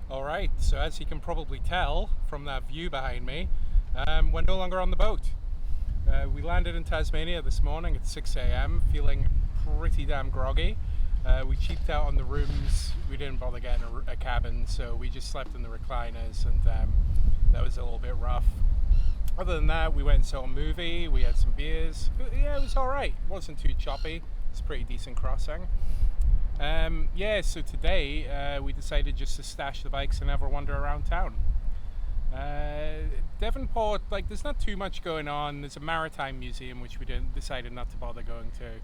Alright, so as you can probably tell from that view behind me, we're no longer on the boat. We landed in Tasmania this morning at 6 a.m, feeling pretty damn groggy. We cheaped out on the rooms, we didn't bother getting a cabin, so we just slept in the recliners, and that was a little bit rough. Other than that, we went and saw a movie, we had some beers. Yeah, it was alright, it wasn't too choppy, it's a pretty decent crossing. So today we decided just to stash the bikes and have a wander around town. Devonport, there's not too much going on. There's a maritime museum which we decided not to bother going to.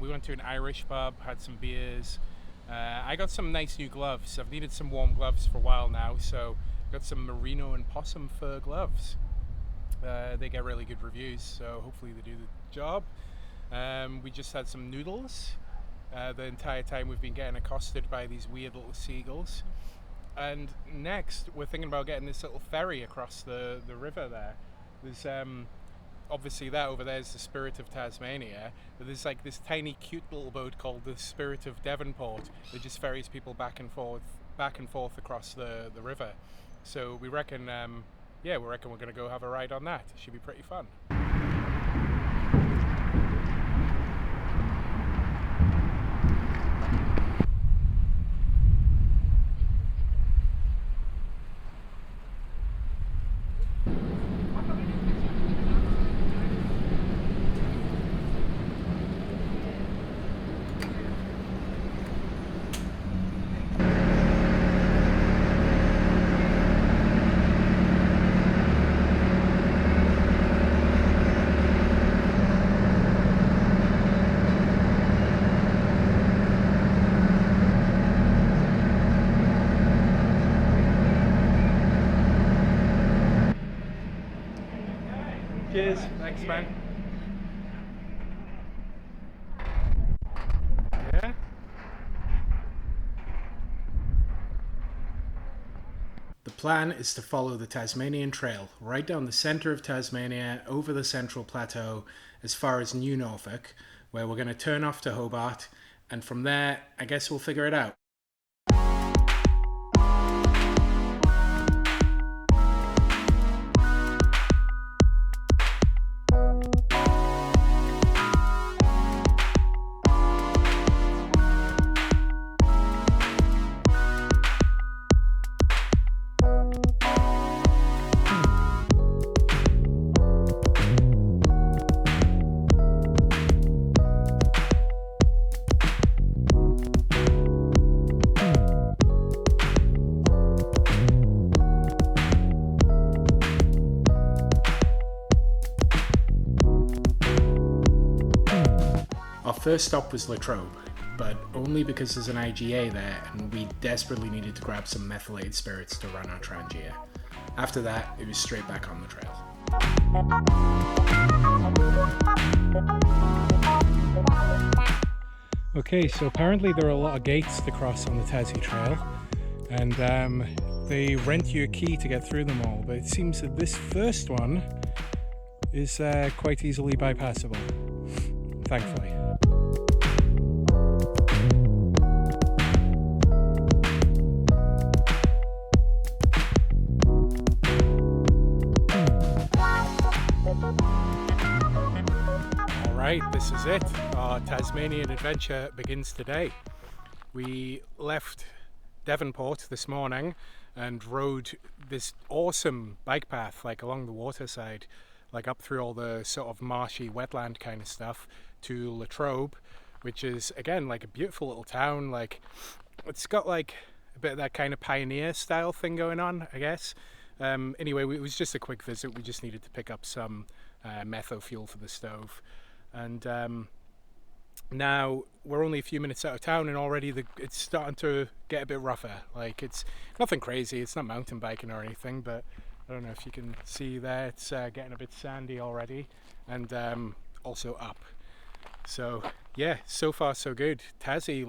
We went to an Irish pub, had some beers. I got some nice new gloves. I've needed some warm gloves for a while now, so I got some merino and possum fur gloves. They get really good reviews, so hopefully they do the job. We just had some noodles. The entire time we've been getting accosted by these weird little seagulls. And next we're thinking about getting this little ferry across the river there. There's obviously that over there is the Spirit of Tasmania, but there's this tiny cute little boat called the Spirit of Devonport that just ferries people back and forth across the river. So we reckon we're going to go have a ride on that. It should be pretty fun. Cheers. Thanks, man. Yeah? The plan is to follow the Tasmanian Trail right down the centre of Tasmania, over the Central Plateau, as far as New Norfolk, where we're going to turn off to Hobart, and from there, I guess we'll figure it out. Our first stop was Latrobe, but only because there's an IGA there and we desperately needed to grab some methylated spirits to run our Trangia. After that, it was straight back on the trail. Okay, so apparently there are a lot of gates to cross on the Tassie Trail, and they rent you a key to get through them all, but it seems that this first one is quite easily bypassable, thankfully. Alright, this is it. Our Tasmanian adventure begins today. We left Devonport this morning and rode this awesome bike path along the waterside, up through all the sort of marshy wetland kind of stuff to Latrobe, which is again a beautiful little town. It's got a bit of that kind of pioneer style thing going on, I guess. Anyway, it was just a quick visit. We just needed to pick up some metho fuel for the stove, and now we're only a few minutes out of town and already it's starting to get a bit rougher. It's nothing crazy, it's not mountain biking or anything, but I don't know if you can see there, it's getting a bit sandy already, and also up. So yeah, so far so good. Tassie,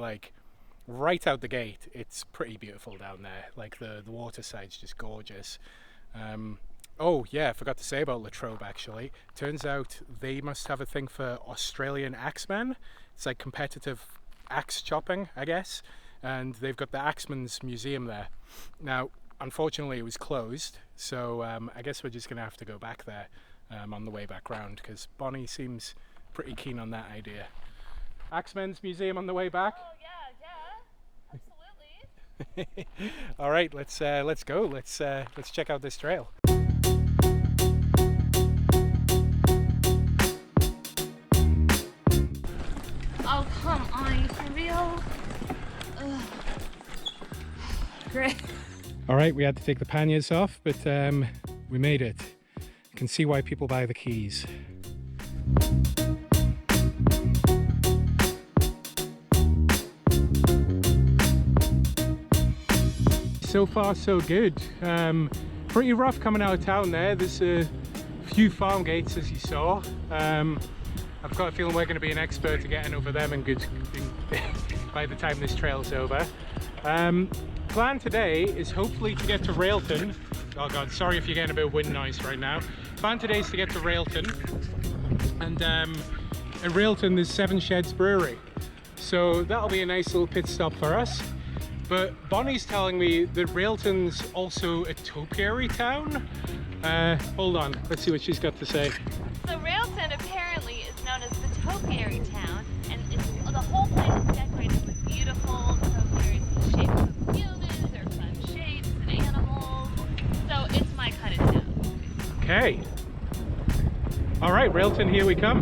right out the gate, it's pretty beautiful down there. The waterside's just gorgeous. Oh yeah, I forgot to say about Latrobe actually. Turns out they must have a thing for Australian axemen. It's competitive axe chopping, I guess. and they've got the Axeman's Museum there. Now, unfortunately, it was closed, so I guess we're just going to have to go back there on the way back round, because Bonnie seems pretty keen on that idea. Axeman's Museum on the way back? Oh yeah, absolutely. All right, let's go. Let's check out this trail. Oh come on, you for real? Ugh. Great. All right, we had to take the panniers off, but we made it. You can see why people buy the keys. So far so good. Pretty rough coming out of town there. There's a few farm gates, as you saw. I've got a feeling we're going to be an expert at getting over them and good by the time this trail's over. Plan today is hopefully to get to Railton. Oh god, sorry if you're getting a bit of wind noise right now. Plan today is to get to Railton, and at Railton there's Seven Sheds Brewery, so that'll be a nice little pit stop for us. But Bonnie's telling me that Railton's also a topiary town. Hold on, let's see what she's got to say. So Railton apparently is known as the topiary town, and the whole place is decorated with beautiful topiaries in the shape of humans or fun shapes and animals. So it's my kind of town. Okay. All right, Railton, here we come.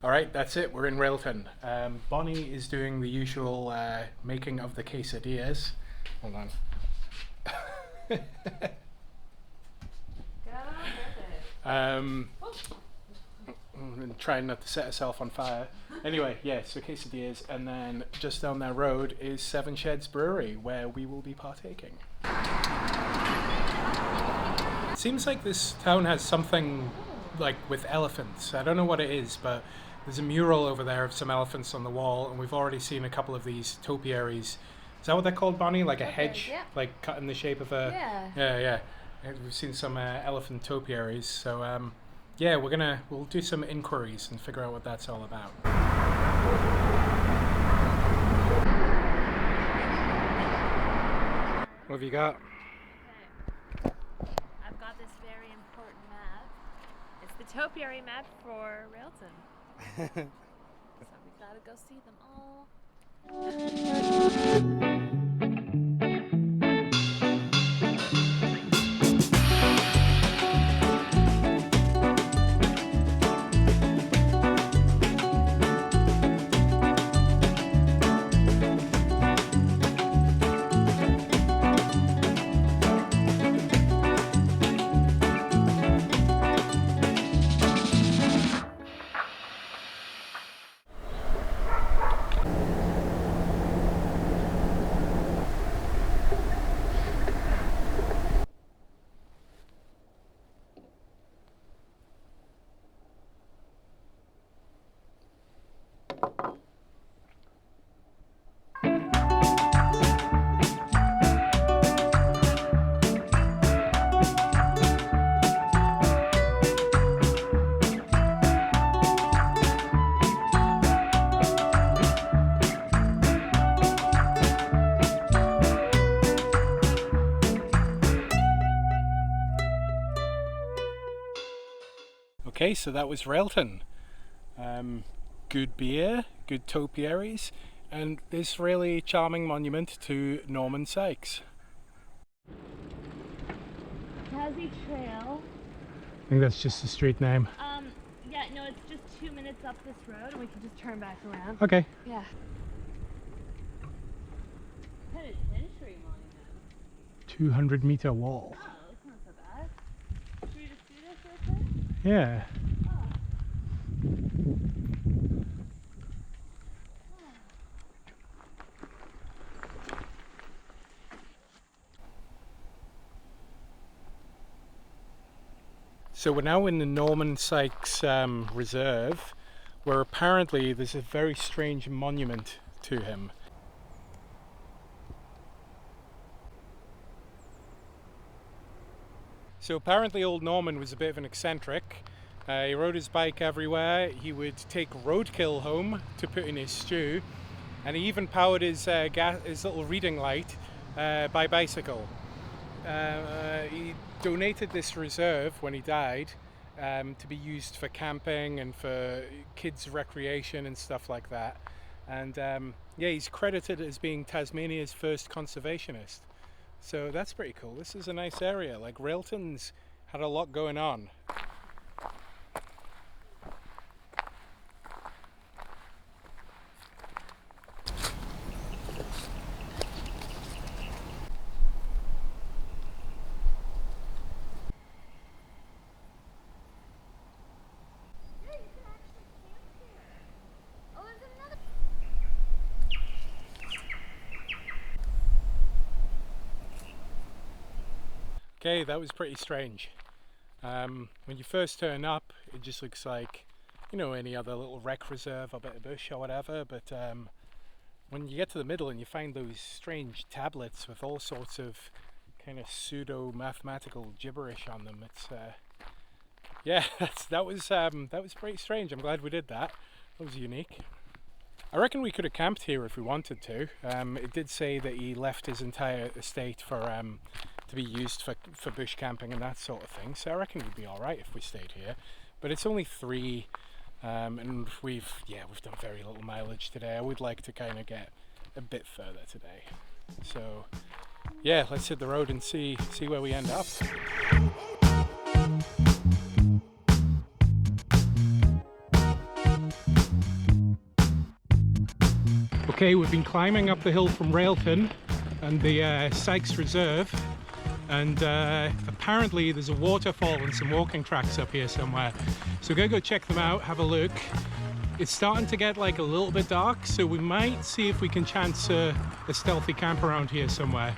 Alright, that's it, we're in Railton. Bonnie is doing the usual making of the quesadillas. Hold on. And trying not to set herself on fire. Anyway, yeah, so quesadillas, and then just down that road is Seven Sheds Brewery, where we will be partaking. It seems like this town has something like with elephants. I don't know what it is, but there's a mural over there of some elephants on the wall, and we've already seen a couple of these topiaries. Is that what they're called, Bonnie? Like a hedge, yeah. like cut in the shape of a... Yeah. And we've seen some elephant topiaries, so yeah, we'll do some inquiries and figure out what that's all about. What have you got? Okay. I've got this very important map. It's the topiary map for Railton. So we gotta go see them all. Okay, so that was Railton. Good beer, good topiaries, and this really charming monument to Norman Sykes. TASSIE Trail. I think that's just the street name. Yeah, no, it's just 2 minutes up this road, and we can just turn back around. Okay. Yeah. Penitentiary monument. 200-meter wall. Oh, that's not so bad. Should we just do this real quick? Yeah. So we're now in the Norman Sykes Reserve, where apparently there's a very strange monument to him. So apparently old Norman was a bit of an eccentric. He rode his bike everywhere. He would take roadkill home to put in his stew, and he even powered his little reading light by bicycle. He donated this reserve when he died to be used for camping and for kids' recreation and stuff like that. And yeah, he's credited as being Tasmania's first conservationist. So that's pretty cool. This is a nice area. Like, Railton's had a lot going on. Okay, that was pretty strange. When you first turn up, it just looks like, you know, any other little rec reserve or bit of bush or whatever, but when you get to the middle and you find those strange tablets with all sorts of kind of pseudo-mathematical gibberish on them, it's yeah, that was pretty strange. I'm glad we did that. That was unique. I reckon we could have camped here if we wanted to. It did say that he left his entire estate for to be used for bush camping and that sort of thing, so I reckon we'd be alright if we stayed here. But it's only 3 and we've done very little mileage today. I would like to kind of get a bit further today, so yeah, let's hit the road and see where we end up. Okay, we've been climbing up the hill from Railton and the Sykes Reserve, and apparently there's a waterfall and some walking tracks up here somewhere, so we're gonna go check them out, have a look. It's starting to get like a little bit dark, so we might see if we can chance a stealthy camp around here somewhere.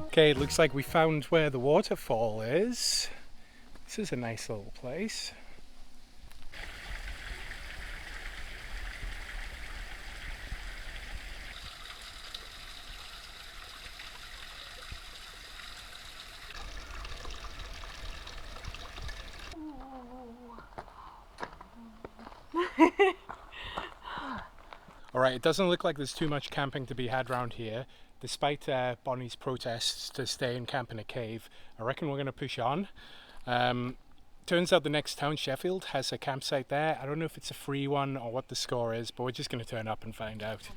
Okay, it looks like we found where the waterfall is. This is a nice little place. Alright, it doesn't look like there's too much camping to be had around here. Despite Bonnie's protests to stay and camp in a cave, I reckon we're going to push on. Turns out the next town, Sheffield, has a campsite there. I don't know if it's a free one or what the score is, but we're just going to turn up and find out.